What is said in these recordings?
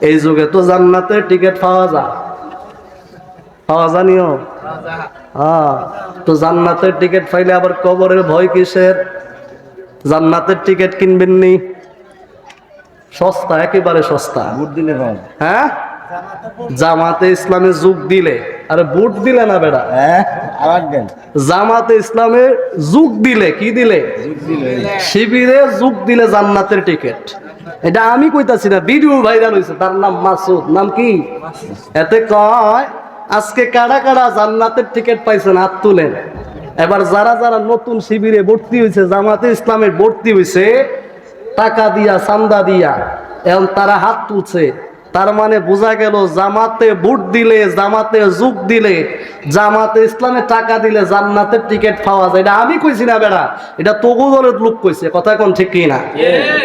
এই যুগে তো জান্নাতের টিকিট পাওয়া জানিও। হ্যাঁ, তো জান্নাতের টিকিট পাইলে আবার কবরের ভয় কিসের? জান্নাতের টিকিট কিনবেন নি, সস্তা, একেবারে সস্তা। হ্যাঁ, জামাতে ইসলামে যোগ দিলে, আরে বুট দিলে না বেড়া, জামাতে ইসলামে যোগ দিলে, কি দিলে? শিবিরে যোগ দিলে জান্নাতের টিকিট। এটা আমি কইতাছি না, ভিডিও ভাইরাল হয়েছে, তার নাম মাসুদ। নাম কি? এতে কয় আজকে কারা কারা জান্নাতের টিকিট পাইছেন হাত তুলেন। এবার যারা যারা নতুন শিবিরে ভর্তি হয়েছে, জামাতে ইসলামের ভর্তি হয়েছে টাকা দিয়া, চান্দা দিয়া, এখন তারা হাত তুলছে। তার মানে বোঝা গেল জামাতে ভোট দিলে, জামাতে যোগ দিলে, জামাতে ইসলামে টাকা দিলে জান্নাতের টিকিট পাওয়া যায়। এটা আমি কইছি না বেড়া, এটা তগুদলের লোক কইছে। কথা কোন ঠিক কি না?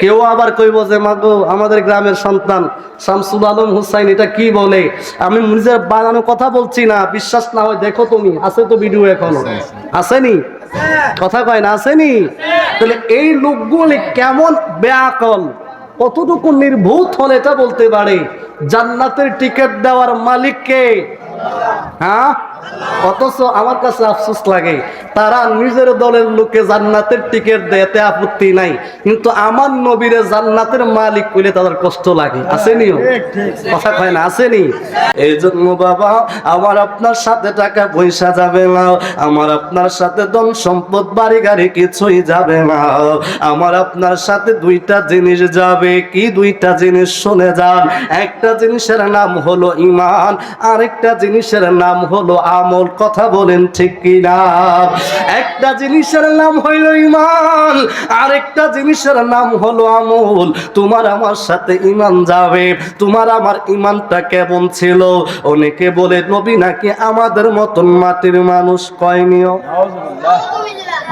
কেউ আবার কইব যে মাগো আমাদের গ্রামের সন্তান শামসুল আলম হুসাইন এটা কি বলে। আমি নিজের বানানো কথা বলছি না, বিশ্বাস না হয় দেখো তুমি, আছে তো ভিডিও, এখনো আসেনি, কথা কয় না, আসেনি? তাহলে এই লোকগুলি কেমন বেআকল, কতটুকু নির্ভূত হলে এটা বলতে পারে জান্নাতের টিকিট দেওয়ার মালিক কে? হ্যাঁ, অথচ আমার কাছে আফসোস লাগে, তারা নিজের দলের লোকে জান্নাতের টিকিট দেয়, এতে আপত্তি নাই, কিন্তু আমার নবীরে জান্নাতের মালিক কইলে তাদের কষ্ট লাগে। আসেনি? কথা কয় না, আসেনি? এই জন্য বাবা, আমার আপনার সাথে টাকা পয়সা যাবে না, আমার আপনার সাথে ধন সম্পদ বাড়ি গাড়ি কিছুই যাবে না, আমার আপনার সাথে দুইটা জিনিস যাবে। কি দুইটা জিনিস? শুনে যান। একটা জিনিসের নাম হলো ঈমান, আরেকটা জিনিসের নাম হলো আমল। কথা বলেন ঠিক কিনা? একটা জিনিসের নাম হইল ঈমান, আরেকটা জিনিসের নাম হলো আমল। তোমার আমার সাথে ঈমান যাবে। তোমার আমার ঈমানটা কেমন ছিল? অনেকে বলে নবী নাকি আমাদের মতন মাটির মানুষ। কয়নিও?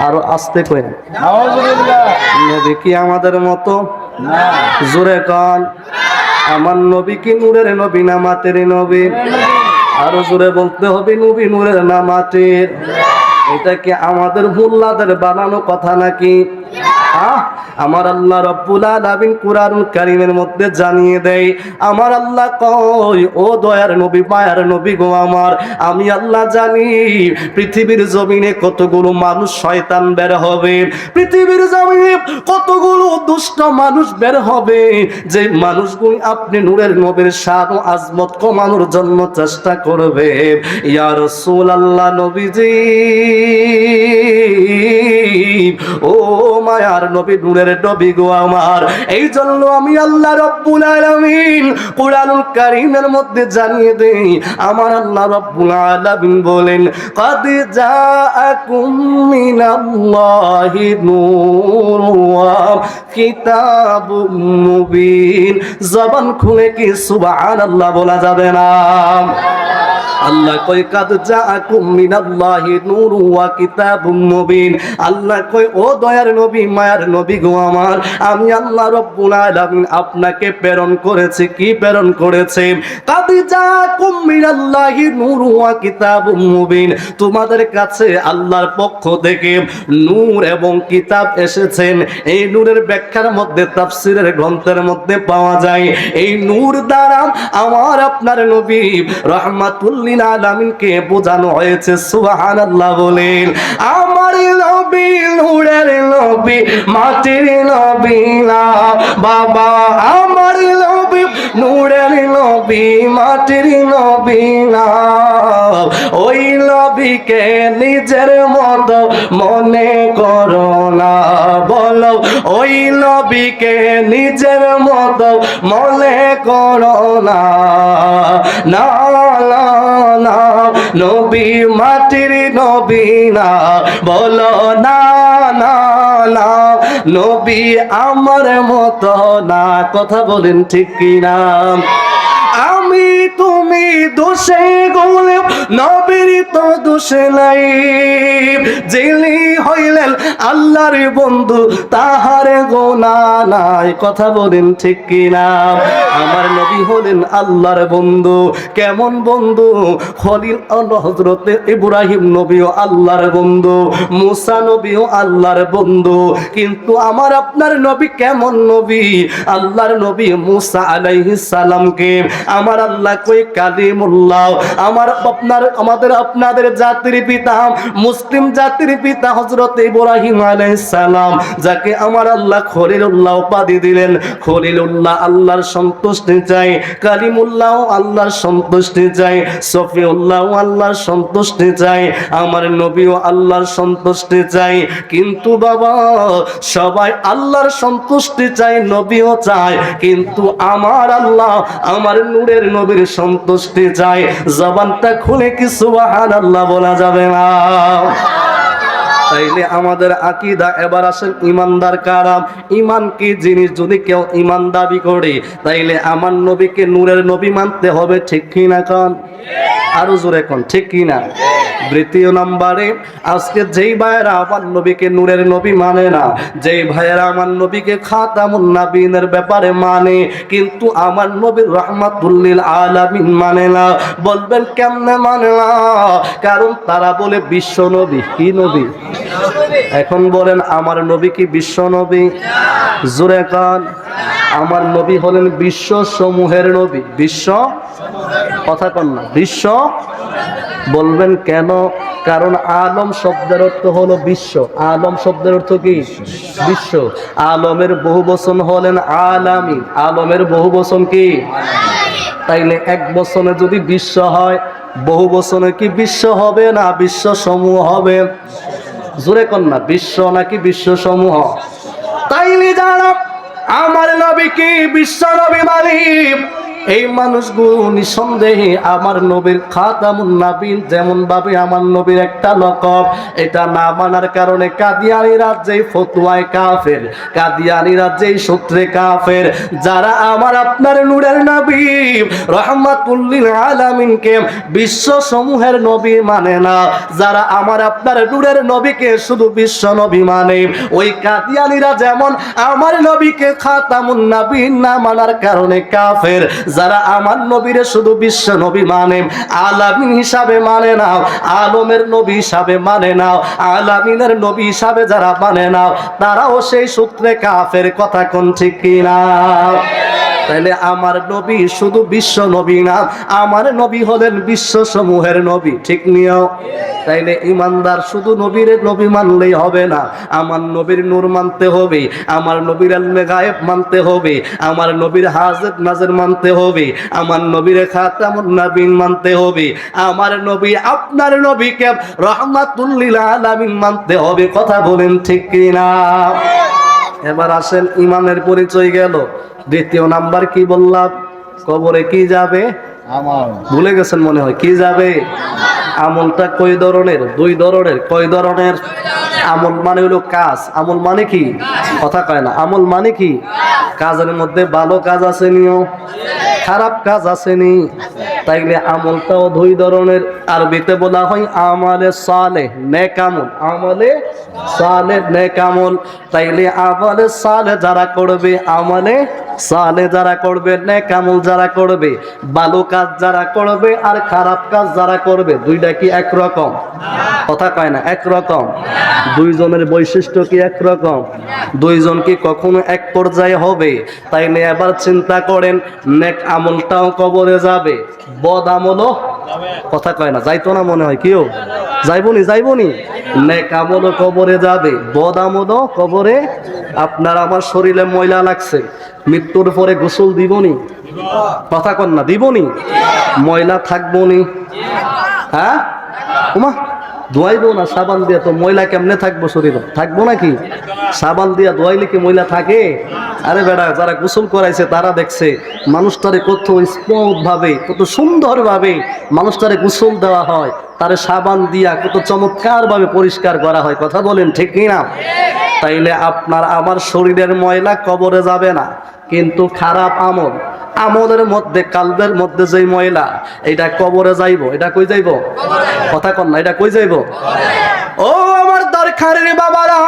আরো আস্তে কয়, নবী কি আমাদের মতো? জোরে কন, আমার নবী কি নূরের নবী না মাটির নবী? আরো জোরে বলতে হবে, নবী নূরের না মাটির? এটা কি আমাদের মোল্লাদের বানানো কথা নাকি? আমার আল্লাহ রব্বুল আলামিন কুরআনুল কারীমের মধ্যে জানিয়ে দেয়, আমার আল্লাহ কয়, ও দয়ার নবী, মায়ার নবী গো আমার, আমি আল্লাহ জানি পৃথিবীর জমিনে কতগুলো মানুষ শয়তান বের হবে, পৃথিবীর জমিনে কতগুলো দুষ্ট মানুষ বের হবে, যে মানুষগুলো আপনি নূরের নবীর শান ও আজমত কমানোর জন্য চেষ্টা করবে। ইয়া রাসূলুল্লাহ, নবীজি, ও মায়ার নবী, নূরের নবী গো আমার, এই জন্য আমি আল্লাহ রব্বুল আলামিন কুরআনুল কারীমের মধ্যে জানিয়ে দেই, আমার আল্লাহ রব্বুল আলামিন বলেন, কাদ জাআকুম মিনাল্লাহি নূরুন ওয়া কিতাবুম মুবিন। জবান খুলে কি সুবহানাল্লাহ বলা যাবে না? আল্লাহ কয় কাদ জাআকুম মিনাল্লাহি নূরুন ওয়া কিতাবুম মুবিন। আল্লাহ কয়, ও দয়ার নবী, মায়ার নবী গো আমার, আমি আল্লাহ রব্বুল আলামিন আপনাকে প্রেরণ করেছি। কি প্রেরণ করেছে? কাদ জাআকুম মিনাল্লাহি নূরুন ওয়া কিতাবুম মুবিন, তোমাদের কাছে আল্লাহর পক্ষ থেকে নূর এবং কিতাব এসেছেন। এই নূরের ব্যাখ্যার মধ্যে তাফসীরের গ্রন্থের মধ্যে পাওয়া যায়, এই নূর দ্বারা আমার আপনার নবী রাহমাতুল লিল আলামিনকে বোঝানো হয়েছে। সুবহানাল্লাহ বলেন। আমার নবী নূরের নবী, মাটির নবী না বাবা, আমার নবী নূরের নবী, মাটির নবী না। ওই নবীকে নিজের মতো মনে করো না, বলো, ওই নবীকে নিজের মতো মনে করো না। না না না, নবী মাটির নবী না, বলো না না না, নবী আমার মতো না। কথা বলেন ঠিক কিনা? আমি তুমি দোষে গলে, নবীর তো দোষে নাই, যিনি হইলেন আল্লাহর বন্ধু তাহার গোনা নাই। কথা বলেন ঠিক কিনা? আমার নবী নবী হলেন আল্লাহর বন্ধু। কেমন বন্ধু? খলিল হযরতে ইব্রাহিম নবীও আল্লাহর বন্ধু, মুসা নবীও আল্লাহর বন্ধু। কিন্তু আমার আপনার নবী কেমন নবী? আল্লাহর নবী মুসা আলাইহিস সালামকে আমার আল্লাহ কই কালিমুল্লাহ। আমাদের আপনাদের জাতির পিতা, মুসলিম জাতির পিতা হযরত ইব্রাহিম আলাইহিস সালাম, যাকে আমার আল্লাহ খলিলুল্লাহ উপাধি দিলেন। খলিলুল্লাহ আল্লাহর সন্তুষ্টি চাই, কালিমুল্লাহ আল্লাহর সন্তুষ্টি চাই, সফিউল্লাহ আল্লাহর সন্তুষ্টি চাই, আমার নবীও আল্লাহর সন্তুষ্টি চাই। কিন্তু বাবা, সবাই আল্লাহর সন্তুষ্টি চাই, নবীও চাই, কিন্তু আমার আল্লাহ আমার নূরের নবীর সন্তুষ্টি চাই। জবানটা খুলে কি সুবহানাল্লাহ বলা যাবে না? তাইলে আমাদের আকীদা, এবার আসেন ইমানদার কারাম। ঈমান কি জিনিস? যদি কেউ ঈমান দাবি করে তাইলে আমার নবীকে নূরের নবী মানতে হবে, ঠিক কি না? কোন আরো জোরে কোন, ঠিক কি না? দ্বিতীয় নম্বরে, আজকে যেই ভাইয়েরা আমার নবীকে নূরের নবী মানে না, যেই ভাইয়েরা আমার নবীকে খাতামুন নবীনের ব্যাপারে মানে, কিন্তু আমার নবীর রাহমাতুল লিল আলামিন মানে না। বলবেন কেমনে মানে না? কারণ তারা বলে বিশ্ব নবী। কি নবী? এখন বলেন আমার নবী কি বিশ্ব নবী? জোরে কান। আমার নবী হলেন বিশ্ব সমূহের নবী। বিশ্ব, কথা কন না, বিশ্ব। বলবেন কেন? কারণ আলম শব্দের অর্থ হলো বিশ্ব। আলম শব্দের অর্থ কি? বিশ্ব। আলমের বহু বচন হলেন আলামী। আলমের বহু বচন কি? তাইলে এক বচনে যদি বিশ্ব হয়, বহু বচনে কি বিশ্ব হবে না বিশ্ব সমূহ হবে? জোরে কন না, বিশ্ব নাকি বিশ্ব সমূহ? তাইলে যারা আমার নবীকে বিশ্ব নবী মালিক, এই মানুষগুলো নিঃসন্দেহে আমার নবীর খাতামুন নবীন, যেমন ভাবে আমার নবীর একটা লকব, এটা না মানার কারণে কাদিয়ানীরা যেই ফতোয়ায় কাফের, কাদিয়ানীরা যেই সূত্রে কাফের। যারা আমার আপনার নূরের নবী রাহমাতুল লিল আলামিনকে বিশ্ব সমূহের নবী মানে না, যারা আমার আপনার নূরের নবীকে শুধু বিশ্ব নবী মানে, ওই কাদিয়ানীরা যেমন আমার নবীকে খাতামুন নবীন না মানার কারণে কাফের। যারা আমার নবীরে শুধু বিশ্ব নবী মানে, আলামিন হিসাবে মানে না, আলমের নবী হিসাবে মানে না, আলামিনের নবী হিসাবে যারা মানে না, তারাও সেই সূত্রে কাফের। কথা কোন, ঠিক কিনা? তাইলে আমার নবী শুধু বিশ্ব নবী না, আমার নবী হলেন বিশ্ব সমূহের নবী, ঠিক নিও। তাইলে ইমানদার শুধু নবীর নবী মানলেই হবে না, আমার নবীর নূর মানতে হবে, আমার নবীর ইলমে গায়েব মানতে হবে, আমার নবীর হাজত নাজর মানতে হবে, আমার নবীর খাতামুন নবীন মানতে হবে, আমার নবী আপনার নবীকে রাহমাতুল লিল আলামিন মানতে হবে। কথা বলেন ঠিক কিনা? এবার আসেন, ইমানের পরিচয় গেল। দ্বিতীয় নাম্বার কি বললাম? কবরে কি যাবে? আমল। ভুলে গেছেন মনে হয়, কি যাবে? আমলটা কয় ধরনের? দুই ধরনের। কয় ধরনের? আমল মানে হলো কাজ। আমল মানে কি? কথা কয় না। আমল মানে কি? কাজের মধ্যে ভালো কাজ আছে নিও, খারাপ কাজ আসেনি। তাইলে আমলটাও দুই ধরনের। আরবিতে বলা হয় আমালে সালেহ, নেক আমল। আমলে সালেহ, নেক আমল। তাইলে আমলে সালেহ যারা করবে, আমলে সালেহ যারা করবে, নেক আমল যারা করবে, ভালো কাজ যারা করবে আর খারাপ কাজ যারা করবে, দুইটা কি একরকম? কথা কয় না, একরকম। দুইজনের বৈশিষ্ট্য কি একরকম? দুইজন কি কখনো এক পর্যায়ে হবে? তাইলে এবার চিন্তা করেন, নেক আমলটাও কবরে যাবে, বদ আমলও, কথা কয় না, যাইতো না মনে হয়, কেউ যাইবনি? যাইবনি। নেক আমলও কবরে যাবে, বদ আমলও কবরে। আপনার আমার শরীরে ময়লা লাগছে, মৃত্যুর পরে গোসল দিবনি? কথা কন না, দিবনি? ময়লা থাকবনি? হ্যাঁ ওমা, ধোয়াইবো না সাবান দিয়া? তো ময়লা কেমনে থাকবো শরীরে? থাকবো নাকি? সাবান দিয়া ধোয়াইলে কি ময়লা থাকে? আরে বেড়া, যারা গোসল করাইছে তারা দেখছে মানুষটারে কত স্মুথ ভাবে, কত সুন্দর ভাবে মানুষটারে গোসল দেওয়া হয়, তারে সাবান দিয়া কত চমৎকার ভাবে পরিষ্কার করা হয়। কথা বলেন ঠিক কিনা? তাইলে আপনার আমার শরীরের ময়লা কবরে যাবে না, কিন্তু খারাপ আমল, আমলের মধ্যে, কালবের মধ্যে যেই ময়লা, এটা কবরে যাইব। এটা কই যাইব? কথা কন না, এটা কই যাইব? ও আমার দরকারের বাবারা,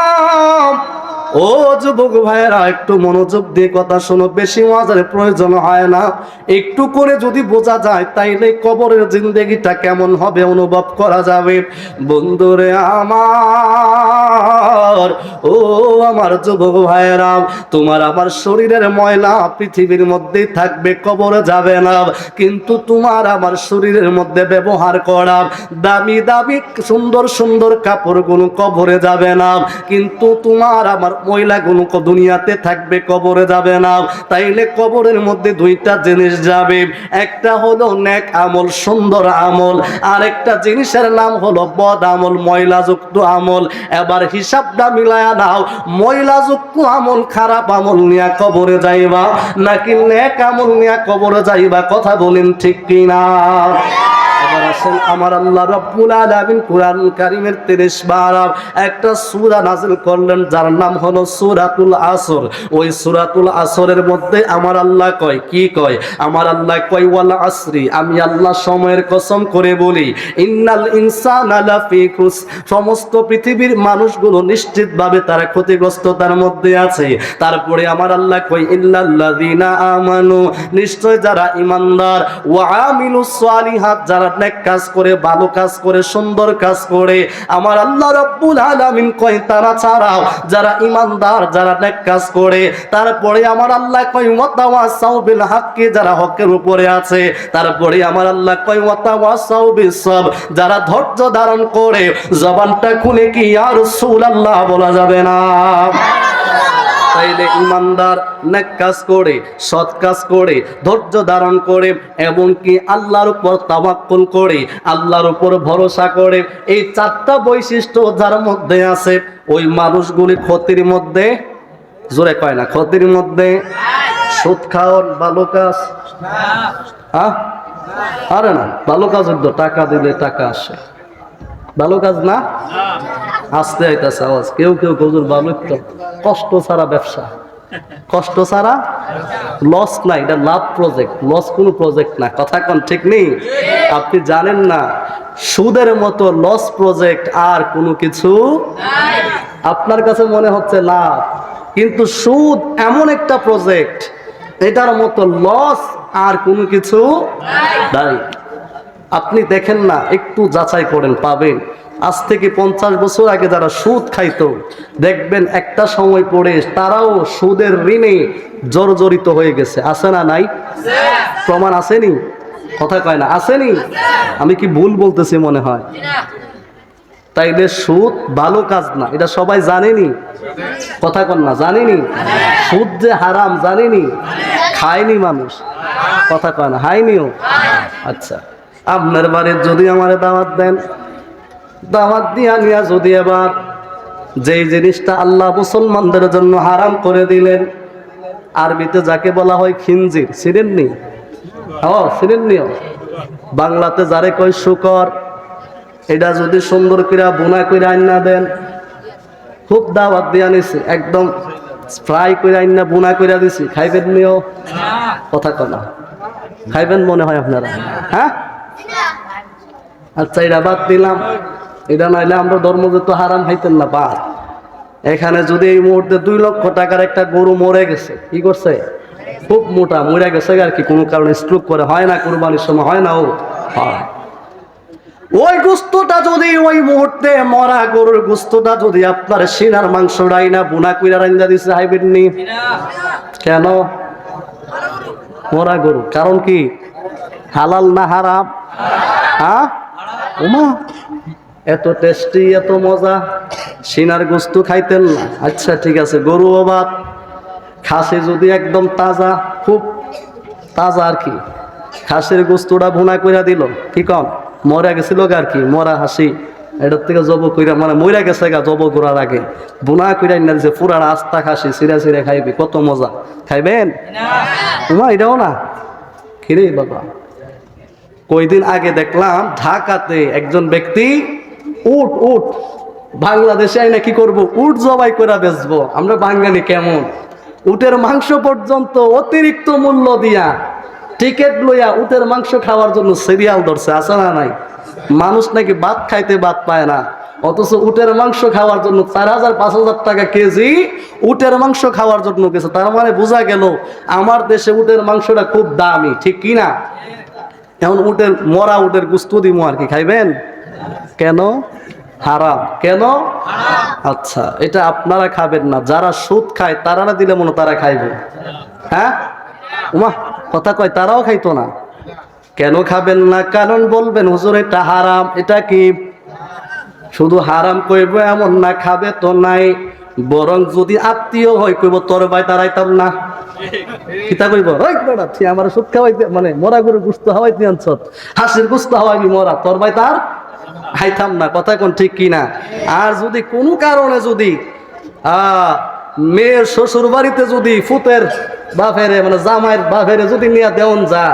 ও যুবক ভাইয়েরা, একটু মনোযোগ দিয়ে কথা শোনো, বেশি ওয়াজের প্রয়োজন হয় না। একটু করে যদি বোঝা যায় তাইলে কবরের জিন্দেগিটা কেমন হবে অনুভব করা যাবে। বন্ধুরে আমার, ও আমার যুবক ভাইয়েরা, তোমার আমার শরীরের ময়লা পৃথিবীর মধ্যেই থাকবে, কবরে যাবে না। কিন্তু তোমার আমার শরীরের মধ্যে ব্যবহার করা দামি দামি সুন্দর সুন্দর কাপড়গুলো কবরে যাবে না, কিন্তু তোমার আমার ময়লাগুলো দুনিয়াতে থাকবে, কবরে যাবে না। তাইলে কবরের মধ্যে দুইটা জিনিস যাবে, একটা হলো নেক আমল, সুন্দর আমল, আর একটা জিনিসের নাম হলো বদ আমল, ময়লাযুক্ত আমল। এবার হিসাবটা মিলায়া নাও, ময়লাযুক্ত আমল, খারাপ আমল নিয়ে কবরে যাইবা নাকি নেক আমল নিয়ে কবরে যাইবা? কথা বলেন ঠিক কিনা? এবার আসেন, আমার আল্লাহ রাব্বুল আলামিন কুরআন কারীমের 30 পারা একটা সূরা নাযিল করলেন, যার নাম হলো সূরাতুল আসর। ওই সূরাতুল আসরের মধ্যে আমার আল্লাহ কয়, কি কয়? আমার আল্লাহ কয়, ওয়াল আসরি, আমি আল্লাহ সময়ের কসম করে বলি, ইন্নাল ইনসানা লাফি খুসর, সমস্ত পৃথিবীর মানুষগুলো নিশ্চিতভাবে তারা ক্ষতিগ্রস্ততার মধ্যে আছে। তারপরে আমার আল্লাহ কয়, ইল্লাল্লাযিনা আমানু, নিশ্চয় যারা ঈমানদার, ওয়া আমিলুস সালিহাত, যারা নেক কাজ করে, ভালো কাজ করে, সুন্দর কাজ করে, আমার আল্লাহ রাব্বুল আলামিন কয় তারা ছাড়াও যারা ঈমানদার, যারা নেক কাজ করে, তারপরে আমার আল্লাহ কয় ওয়াতাওয়াসাউ বিল হাক্কি, যারা হকের উপরে আছে, তারপরে আমার আল্লাহ কয় ওয়াতাওয়াসাউ বিস সাবর, যারা ধৈর্য ধারণ করে। জবানটা খুলে কি ইয়া রাসূলুল্লাহ বলা যাবে না? তাইলে ইমানদার নেক কাজ করে, সৎ কাজ করে, ধৈর্য ধারণ করে, এবং কি আল্লাহর উপর তাওয়াক্কুল করে, আল্লাহর উপর ভরসা করে, এই চারটা বৈশিষ্ট্য যার মধ্যে আছে, ওই মানুষগুলি ক্ষতির মধ্যে, জোরে কয় না, ক্ষতির মধ্যে। সুদ খাওয়ার ভালো কাজ, আরে না, ভালো কাজ হইতো, টাকা দিলে টাকা আসে, ভালো কাজ না? আসতে আইতাছে আওয়াজ, কেউ কেউ হুজুর ভালো তো, কষ্ট ছাড়া ব্যবসা, কষ্ট ছাড়া লস না, এটা লাভ প্রজেক্ট, লস কোনো প্রজেক্ট না। কথা কোন ঠিক নেই? আপনি জানেন না, সুদের মতো লস প্রজেক্ট আর কোনো কিছু আপনার কাছে মনে হচ্ছে লাভ, কিন্তু সুদ এমন একটা প্রজেক্ট, এটার মতো লস আর কোনো কিছু নাই। আপনি দেখেন না, একটু যাচাই করেন, পাবেন। আজ থেকে 50 বছর আগে যারা সুদ খাইতো, দেখবেন একটা সময় পড়ে তারাও সুদের ঋণে জর্জরিত হয়ে গেছে। আছে না নাই? প্রমাণ আসেনি? কথা কয় না, আসেনি? আমি কি ভুল বলতেছি মনে হয়? তাইলে সুদ ভালো কাজ না, এটা সবাই জানেনি? কথা কন না, জানেনি? সুদ যে হারাম জানেনি? খায়নি মানুষ? কথা কয় না, খায়নিও? আচ্ছা, আপনার বাড়ির যদি আমারে দাওয়াত দেন, দাওয়াত দিয়া নিয়া যদি এবার যেই জিনিসটা আল্লাহ মুসলমানদের জন্য হারাম করে দিলেন, আরবিতে যাকে বলা হয় খিনজির, চিনেননি? চিনেননিও? বাংলাতে যারে কয় শুকর, এটা যদি সুন্দর করে বোনা করে আইনা দেন, খুব দাওয়াত দিয়া নিছি, একদম ফ্রাই করে আইনা বোনা করে দিছি, খাইবেন নিও? কথা কনা, খাইবেন মনে হয় আপনারা? হ্যাঁ, আচ্ছা, এটা বাদ দিলাম, এটা নাইলে আমরা ধর্ম যেত হারাম খাইতেন না। বাদ, এখানে যদি এই মুহূর্তে 2 লক্ষ টাকার একটা গরু মরে গেছে, কি করছে? খুব মোটা মরে গেছে আর কি, কোনো কারণে স্ট্রোক করে, হয় না কুরবানির সময়, হয় না? ও হয়। ওই গোস্তটা যদি ওই মুহূর্তে মরা গরুর গোস্তটা যদি আপনার সিনার মাংস রাইনা বোনা কইরা রাইন্দা দিছে, হাইবেন নি? কেন? মরা গরু, কারণ কি? হালাল না হারাম? হ্যাঁ, ওমা এত টেস্টি, এত মজা, সিনার গোস্ত খাইতেন না? আচ্ছা ঠিক আছে, গরু বাদ, খাসি যদি একদম তাজা, খুব তাজা আর কি, খাসির গোস্তটা ভুনা কইরা দিল, কি কম? মরা গেছিল আর কি, মরা হাসি, এটার থেকে জব কইরা, মানে মরা গেছে গা, জব করার আগে ভুনা কইরা না দিছে, পুরার আস্তা খাসি সিরা সিরা খাইবে, কত মজা, খাইবেন? তোমা এটাও না? খিরে বাবা, কয়দিন আগে দেখলাম ঢাকাতে একজন ব্যক্তি উট উট বাংলাদেশে আইনা কি করব, উট জবাই করে বেচবো। আমরা বাঙালি কেমন, উটের মাংস পর্যন্ত অতিরিক্ত মূল্য দিয়া টিকিট লইয়া উটের মাংস খাওয়ার জন্য সিরিয়াল ধরছে। আছে না নাই? মানুষ নাকি ভাত খাইতে ভাত পায় না, অথচ উটের মাংস খাওয়ার জন্য 4,000-5,000 টাকা কেজি উটের মাংস খাওয়ার জন্য গেছে। তার মানে বোঝা গেল আমার দেশে উটের মাংসটা খুব দামি, ঠিক কি না? এখন মরা উটের গুস্ত দিমু আর কি, খাইবেন? কেন? হারাম। কেন? আচ্ছা, এটা আপনারা খাবেন না, যারা সুদ খায় তারা না দিলে মনে তারা খাইবে। হ্যাঁ উমা কথা কয়, তারাও খাইতো না। কেন খাবেন না? কারণ বলবেন হুজুর এটা হারাম। এটা কি শুধু হারাম কইব এমন না, খাবে তো নাই, বরং যদি আত্মীয় হয় কইব তোর ভাই তারাইতাম না। কিতা কইব, ওই বেটা তুই আমার সুদ খাওয়াইতে, মানে মরা গরুর গুস্ত খাওয়াইতে আনছত, হাসির গুস্ত খাওয়াইবি মরা, তোর ভাই তার খাইতাম না। কথা কোন ঠিক কিনা? আর যদি কোনো কারণে যদি মেয়ের শ্বশুর বাড়িতে যদি ফুতের বাপেরে, মানে জামাইয়ের বাপেরে যদি নিয়ে দেওন যা,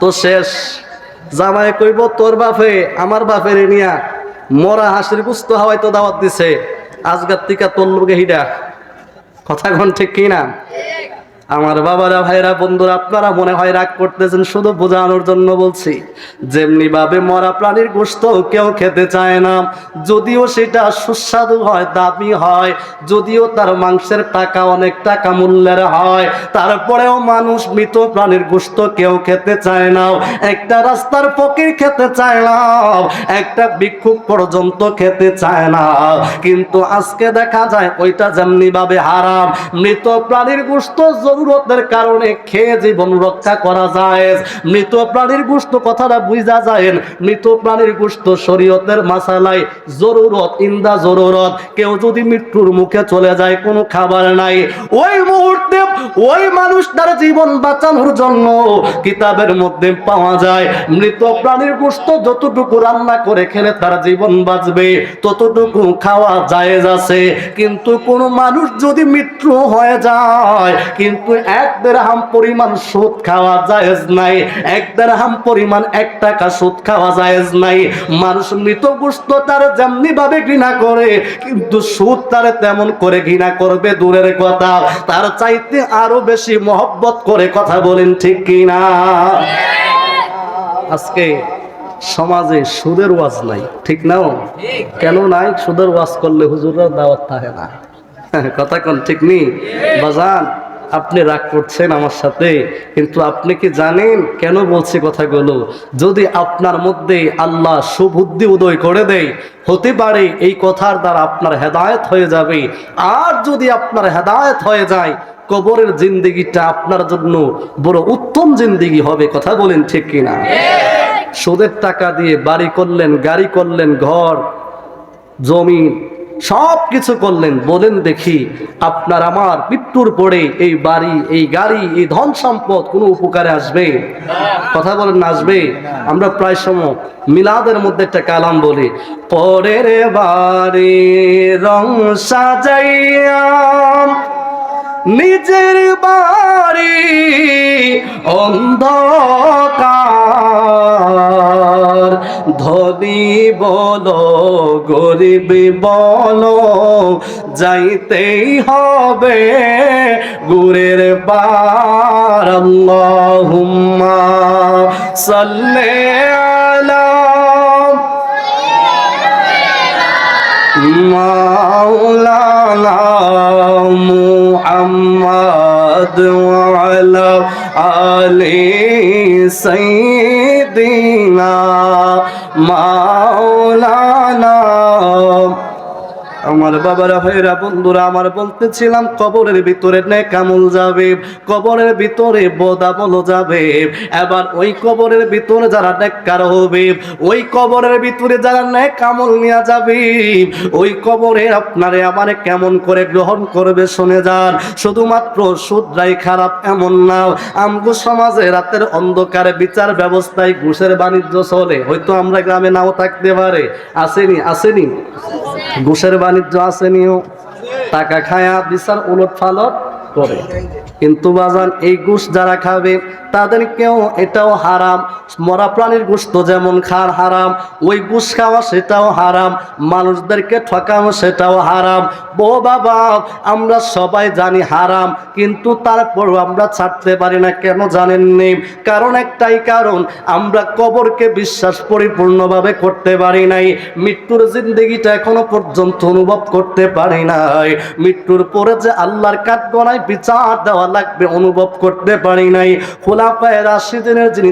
তো শেষ। জামাই কইব তোর বাপে আমার বাপেরে নিয়া মরা হাসির গুস্ত হাওয়াই তো দাওয়াত দিছে, আজগার টিকা তোর লোকে হিডা। কথা কোন ঠিক কিনা? আমার বাবারা, ভাইরা, বন্ধুরা, আপনারা মনে হয় রাগ করতেছেন, শুধু বোঝানোর জন্য বলছি। যেমনি ভাবে মরা প্রাণীর গোশত কেউ খেতে চায় না, যদিও সেটা সুস্বাদু হয়, দামি হয়, যদিও তার মাংসের টাকা অনেক টাকা মূল্যের হয়, তারপরেও মানুষ মৃত প্রাণীর গোশত কেউ খেতে চায় না। একটা রাস্তার ফকির খেতে চায় না, একটা ভিক্ষুক পর্যন্ত খেতে চায় না। কিন্তু আজকে দেখা যায় ওইটা যেমনি ভাবে হারাম, মৃত প্রাণীর গোশত জরুরতের কারণে খেয়ে জীবন রক্ষা করা যায়। মৃত প্রাণীর গোশত কথাটা বুঝা যায়। মৃত প্রাণীর গোশত শরীয়তের মাসালায় জরুরত, ইন্দা জরুরত। কেউ যদি মৃত্যুর মুখে চলে যায়, কোনো খাবার নাই, ওই মুহূর্তে ওই মানুষটার জীবন বাঁচানোর জন্য কিতাবের মধ্যে পাওয়া যায় মৃত প্রাণীর গোশত যতটুকু রান্না করে খেলে তার জীবন বাঁচবে ততটুকু খাওয়া জায়েজ আছে। কিন্তু কোন মানুষ যদি মৃত্যু হয়ে যায়, কিন্তু 1 দিরহাম পরিমাণ সুদ খাওয়া জায়েজ নাই, 1 দিরহাম পরিমাণ 1 টাকা সুদ খাওয়া জায়েজ নাই। মানুষ মৃত গোশত তার যেমনি ভাবে ঘৃণা করে, কিন্তু সুদ তার তেমন করে ঘৃণা করবে দূরের কথা, তার চাইতে আরো বেশি মহব্বত করে। কথা বলেন ঠিক কিনা? আজকে সমাজে সুদের ওয়াজ নাই, ঠিক নাও? কেন নাই? সুদের ওয়াজ করলে হুজুররা দাওয়াত থাকে না। কথা কোন ঠিক নেই? বাজান, আপনি রাগ করছেন আমার সাথে, কিন্তু আপনি কি জানেন কেন বলছি কথাগুলো? যদি আপনার মধ্যে আল্লাহ সুবুদ্ধি উদয় করে দেয়, হতে পারে এই কথার দ্বারা আপনার হেদায়েত হয়ে যাবে। আর যদি আপনার হেদায়েত হয়ে যায়, কবরের জিন্দেগিটা আপনার জন্য বড় উত্তম জিন্দেগি হবে। কথা বলেন ঠিক কিনা? সুদের টাকা দিয়ে বাড়ি করলেন, গাড়ি করলেন, ঘর জমি সব কিছু করলেন, বলেন দেখি আপনার আমার মৃত্যুর পরে এই বাড়ি, এই গাড়ি, এই ধন সম্পদ কোনো উপকারে আসবে? কথা বলেন না আসবে? আমরা প্রায় সময় মিলাদের মধ্যে একটা কালাম বলি, পরের বাড়ি রং সাজাইয়া নিজের বাড়ি অন্ধকার, ধনী বলো গরিব বলো যাইতেই হবে গুরের পার। আল্লাহুম্মা সাল্লি আলা মাওলানা মুহাম্মদ ওয়া আলা আলি সাইয়্যিদিনা মাওলানা। আমার বাবারা, ভাইরা, বন্ধুরা, আমার বলতেছিলাম কবরের ভিতরে নেক আমল যাবে, কবরের ভিতরে বদ আমল যাবে। এবার ওই কবরের ভিতরে যারা নেককার হবে, ওই কবরের ভিতরে যারা নেক আমল নিয়ে যাবে, ওই কবরে আপনারে আমারে কেমন করে গ্রহণ করবে শুনে যান। শুধুমাত্র সুদরাই খারাপ এমন না, আমগো সমাজে রাতের অন্ধকারে বিচার ব্যবস্থায় ঘুষের বাণিজ্য চলে। হয়তো আমরা গ্রামে নাও থাকতে পারে, আসেনি আসেনি ঘুষের বাণিজ্য আসেনিও, টাকা খায়া বিচার উলট ফালট করে। কিন্তু বাজান এই গোশত যারা খাবে তাদেরকেও এটাও হারাম। মরা প্রাণীর গোশত যেমন খাওয়া হারাম, ওই গোশত খাওয়া সেটাও হারাম, মানুষদেরকে ঠকানো সেটাও হারাম। ও বাবা, আমরা সবাই জানি হারাম, কিন্তু তারপরও আমরা ছাড়তে পারি না। কেন জানেননি? কারণ একটাই কারণ, আমরা কবরকে বিশ্বাস পরিপূর্ণভাবে করতে পারি নাই। মৃত্যুর জিন্দেগিটা এখনো পর্যন্ত অনুভব করতে পারি নাই। মৃত্যুর পরে যে আল্লাহর কাঠগড়ায় বিচার দেওয়া লাগবে অনুভব করতে পারি নাই। খুলাফায়ে রাশিদিনের যিনি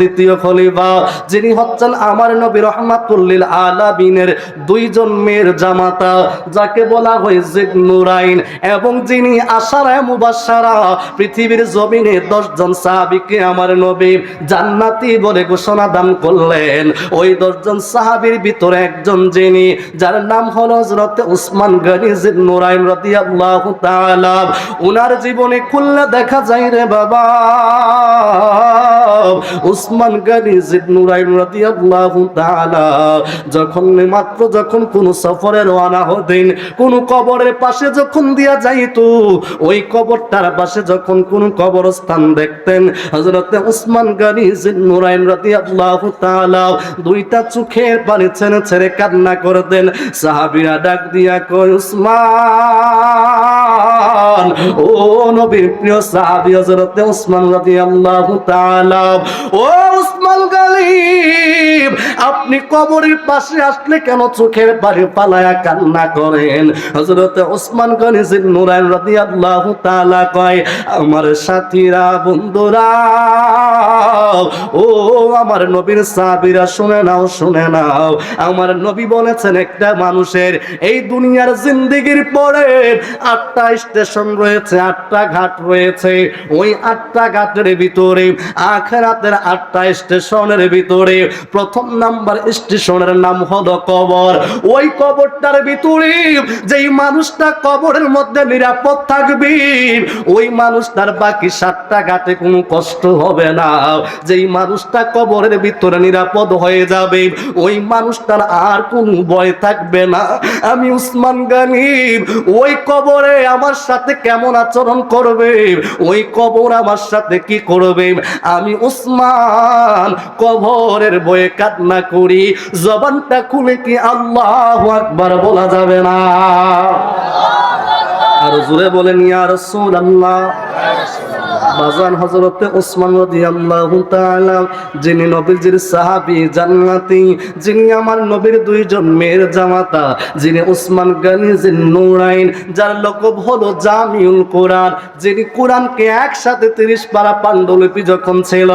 দ্বিতীয় খলিফা, যিনি হচ্ছেন আমার নবী রাহমাতুল লিল আলামিনের দুইজন মেয়ের জামাতা, যাকে বলা হয় জিন্নুরাইন, এবং যিনি আশারায়ে মুবাশশারা, পৃথিবীর জমিনে 10 জন সাহাবীকে আমার নবী জান্নাতি বলে ঘোষণা দান করলেন। ওই 10 জন সাহাবীর ভিতরে একজন যিনি, যার নাম হলো হযরত উসমান গনি জিন্নুরাইন রাদিয়াল্লাহু তাআলা। উনার জীবনে খুললে দেখা যায় রে বাবা, উসমান গনি জিন্নুরাইন রাদিয়াল্লাহু তাআলা যখন কোন সফরে রওনা হতেন, কোন কবরের পাশে যখন দিয়া যাইতো, ওই কবরটার পাশে যখন কোন কবরস্থান দেখতেন, হযরত উসমান গনি জিন্নুরাইন রাদিয়াল্লাহু তাআলা দুইটা চোখের পানি ছেড়ে ছেড়ে কান্না করতেন। সাহাবীরা ডাক দিয়া কয়, উসমান, ও নবীর প্রিয় সাহাবী হযরত উসমান রাদিয়াল্লাহু তাআলা, ও উসমান গালিব, আপনি কবরের পাশে আসলে কেন চোখের পানি পালায়া কান্না করেন? হযরত উসমান গনি জিন্নুরাইন রাদিয়াল্লাহু তাআলা কয়, আমার সাথীরা, বন্ধুরা, ও আমার নবীর সাহাবীরা, শুনে নাও, শুনে নাও। আমার নবী বলেছেন, একটা মানুষের এই দুনিয়ার জিন্দেগির পরে 8টা স্টেশন রয়েছে, 8টা ঘাট রয়েছে। ওই 8টা ঘাটের ভিতরে, আখিরাতের 8টা স্টেশনের ভিতরে প্রথম নাম্বার স্টেশনের নাম হলো কবর। ওই কবরটার ভিতরে যেই মানুষটা কবরের মধ্যে নিরাপদ থাকবে, ওই মানুষটার বাকি 7টা ঘাটে কোনো কষ্ট হবে না। যেই মানুষটা কবরের ভিতরে নিরাপদ হয়ে যাবে, ওই মানুষটার আর কোনো ভয় থাকবে না। আমি উসমান গনি ওই কবরে আমার সাথে কেমন আচরণ করবে, ওই কবর আমার সাথে কি করবে, আমি উসমান কবরের ভয়ে কান্না করি। জবানটা খুলে কি আল্লাহু আকবার বলা যাবে না? আর জোরে বলেন, ইয়া রাসূলুল্লাহ। বাজান, হযরতে উসমান রাদিয়াল্লাহু তাআলা, যিনি নবীজির সাহাবী, জান্নাতি, যিনি আমার নবীর দুইজন মেয়ের জামাতা, যিনি উসমান গনি জিন্নুরাইন, যার লকব হলো জামিউল কোরআন, যিনি কোরআনকে একসাথে 30 পারা পাণ্ডুলিপি যখন ছিল,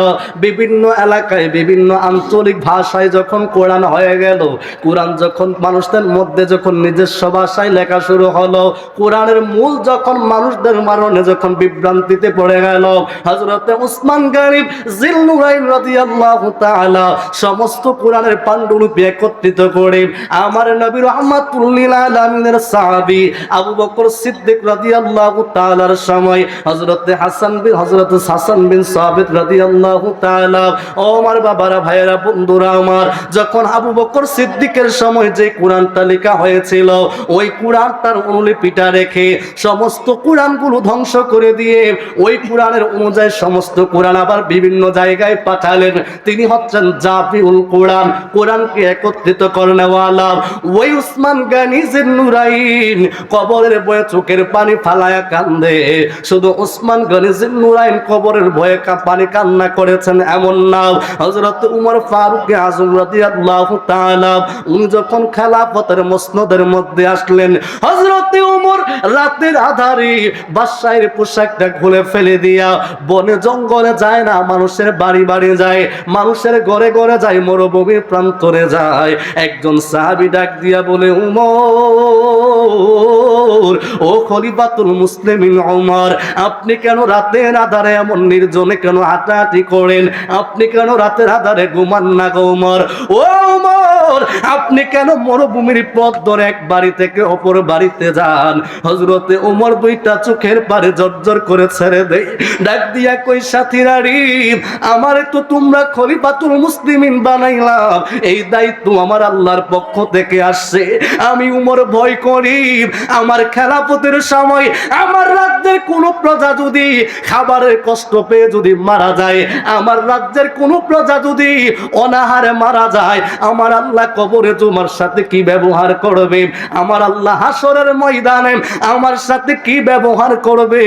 বিভিন্ন এলাকায় বিভিন্ন আঞ্চলিক ভাষায় যখন কোরআন হয়ে গেল, কোরআন যখন মানুষদের মধ্যে যখন নিজস্ব ভাষায় লেখা শুরু হলো, কোরআনের মূল যখন মানুষদের মারণে যখন বিভ্রান্তিতে পড়ে গেল, হযরতে উসমান গনি জিন্নুরাইন রাদিয়াল্লাহু তাআলা সমস্ত কোরআনের পাণ্ডুলিপি একত্রিত করে আমার নবী রাহমাতুল লিল আলামিনের সাহাবী আবু বকর সিদ্দিক রাদিয়াল্লাহু তাআলার সময় হযরতে হাসান বিন সাবিত রাদিয়াল্লাহু তাআলা, ও আমার বাবারা, ভাইয়েরা, বন্ধুরা আমার, যখন আবু বকর সিদ্দিকের সময় যে কোরআনটা লেখা হয়েছিল, ওই কোরআনটার অনুলিপিটা রেখে সমস্ত কোরআনগুলো ধ্বংস করে দিয়ে ওই কোরআনের অনুযায়ী সমস্ত কোরআন আবার বিভিন্ন জায়গায় পাঠালেন। তিনি হচ্ছেন জামিউল কোরআন, কোরআনকে একত্রিত করেনওয়ালা। ওই উসমান গনি জিন্নুরাইন কবরের ভয়ে চোখের পানি ফালায়া কান্দে। শুধু উসমান গনি জিন্নুরাইন কবরের ভয়ে পানি কান্না করেছেন এমন না, হযরত উমর ফারুক আযম রাদিয়াল্লাহু তাআলা উনি যখন খেলাফতের মসনদের মধ্যে আসলেন, হযরত উমর রাতের আধারে বাদশাহের পোশাকটা খুলে ফেলে দিয়া বনে জঙ্গলে যায় না, মানুষের বাড়ি বাড়ি যায়, মানুষের ঘরে ঘরে যায়, মরুভূমির প্রান্তরে যায়। একজন সাহাবী ডাক দিয়া বলে, উমর, ও খলিফাতুল মুসলিমিন উমর, আপনি কেন রাতের আধারে এমন নির্জনে কেন হাঁটাহাঁটি করেন? আপনি কেন রাতের আধারে ঘুমান না গো উমর? ও উমর, হুজুর আপনি কেন মরুভূমির পথ ধরে এক বাড়ি থেকে অপর বাড়িতে যান? হযরতে ওমর দুইটা চোখের পারে জর্জর করে ছেড়ে দেয়, ডাক দিয়া কই সাথীরা রে, আমারে তো তোমরা খলিফাতুল মুসলিমিন বানাইলাম, এই দায়িত্ব আমার আল্লাহর পক্ষ থেকে আসছে। আমি উমর ভয় করি আমার খেলাফতের সময় আমার রাজ্যের কোন প্রজা যদি খাবারের কষ্ট পেয়ে যদি মারা যায়, আমার রাজ্যের কোন প্রজা যদি অনাহারে মারা যায়, আমার আল্লাহ কবরে তোমার সাথে কি ব্যবহার করবে? আমার আল্লাহ হাসরের ময়দানে আমার সাথে কি ব্যবহার করবে?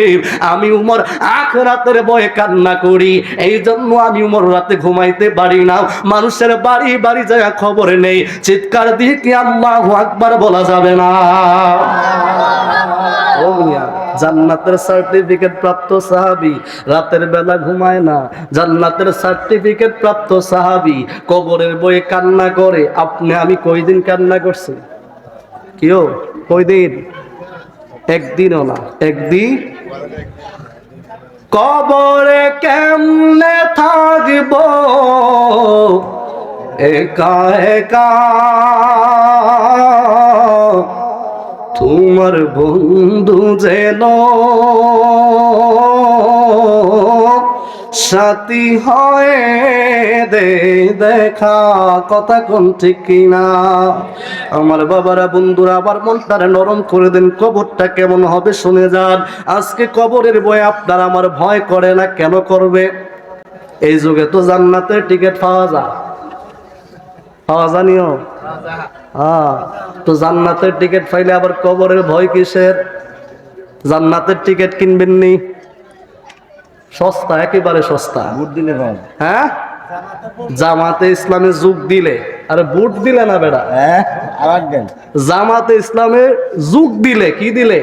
আমি উমর আখিরাতের ভয়ে কান্না করি, এই জন্য আমি উমর রাতে ঘুমাইতে পারি না। মানুষের বাড়ি বাড়ি যায় খবর নেই, চিৎকার দিয়ে কি আল্লাহু আকবার বলা যাবে না? ও মিয়া, জান্নাতের সার্টিফিকেট প্রাপ্ত সাহাবী রাতের বেলা ঘুমায় না, জান্নাতের সার্টিফিকেট প্রাপ্ত সাহাবী কবরের বয়ে কান্না করে। আপনি আমি কয়দিন কান্না করছি? কেউ কয়দিন? একদিনও না, একদিন। কবরে কেমনে থাকব একা একা, তোমার বন্ধু যেন সাথী হয়ে দে দেখা। কথা কোন ঠিক কিনা? আমার বাবারা বন্ধুরা আবার মনটারে নরম করে দেন। কবরটা কেমন হবে শুনে যান। আজকে কবরের ভয়ে আপনার আমার ভয় করে না, কেন করবে? এই যুগে তো জান্নাতের টিকিট পাওয়া যায়, পাওয়া জানিও। তো জান্নাতের টিকিট পাইলে আবার কবরের ভয় কিসের? জান্নাতের টিকিট কিনবেন নি, সস্তা, একেবারে সস্তা। ভোট দিলে হ্যাঁ, জামাতে ইসলামে যোগ দিলে, আরে ভোট দিলে না বেড়া, জামাতে ইসলামে যোগ দিলে, কি দিলে?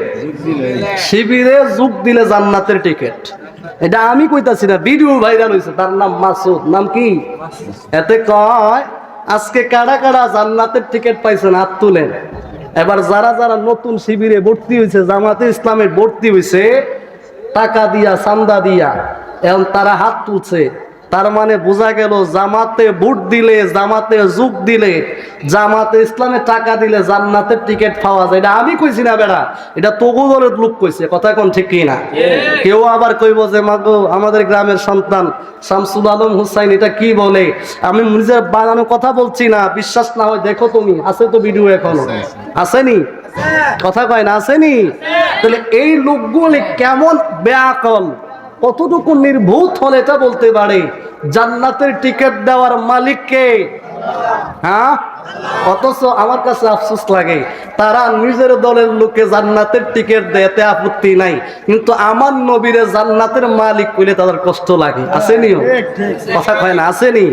শিবিরে যোগ দিলে জান্নাতের টিকিট। এটা আমি কইতাছি না, ভিডিও ভাইরাল হয়েছে, তার নাম মাসুদ। নাম কি? এতে কয় আজকে কারা কারা জান্নাতের টিকিট পাইছেন হাত তুলেন। এবার যারা যারা নতুন শিবিরে ভর্তি হয়েছে, জামাতে ইসলামে ভর্তি হয়েছে টাকা দিয়া, চান্দা দিয়া, এখন তারা হাত তুলছে। তার মানে বোঝা গেল জামাতে ভোট দিলে, জামাতে যোগ দিলে, জামাতে ইসলামে টাকা দিলে জান্নাতের টিকিট পাওয়া যায়। এটা আমি কইছি না বেড়া, এটা তবুদলের লোক কইছে। কথা কোন ঠিক কি না? কেউ আবার কইব যে মাগো আমাদের গ্রামের সন্তান শামসুল আলম হুসাইন এটা কি বলে। আমি নিজের বানানো কথা বলছি না, বিশ্বাস না হয় দেখো তুমি, আছে তো ভিডিও এখনো, আসেনি? কথা কয় না, আসেনি? তাহলে এই লোকগুলি কেমন বেআকল, কতটুকু নির্ভূত হলে এটা বলতে পারে জান্নাতের টিকিট দেওয়ার মালিক কে? হ্যাঁ, অথচ আমার কাছে আফসোস লাগে, তারা নিজের দলের লোকে জান্নাতের টিকিট দেয়, এতে আপত্তি নাই, কিন্তু আমার নবীরে জান্নাতের মালিক কইলে তাদের কষ্ট লাগে। আসেনি? কথা কয় না, আসেনি?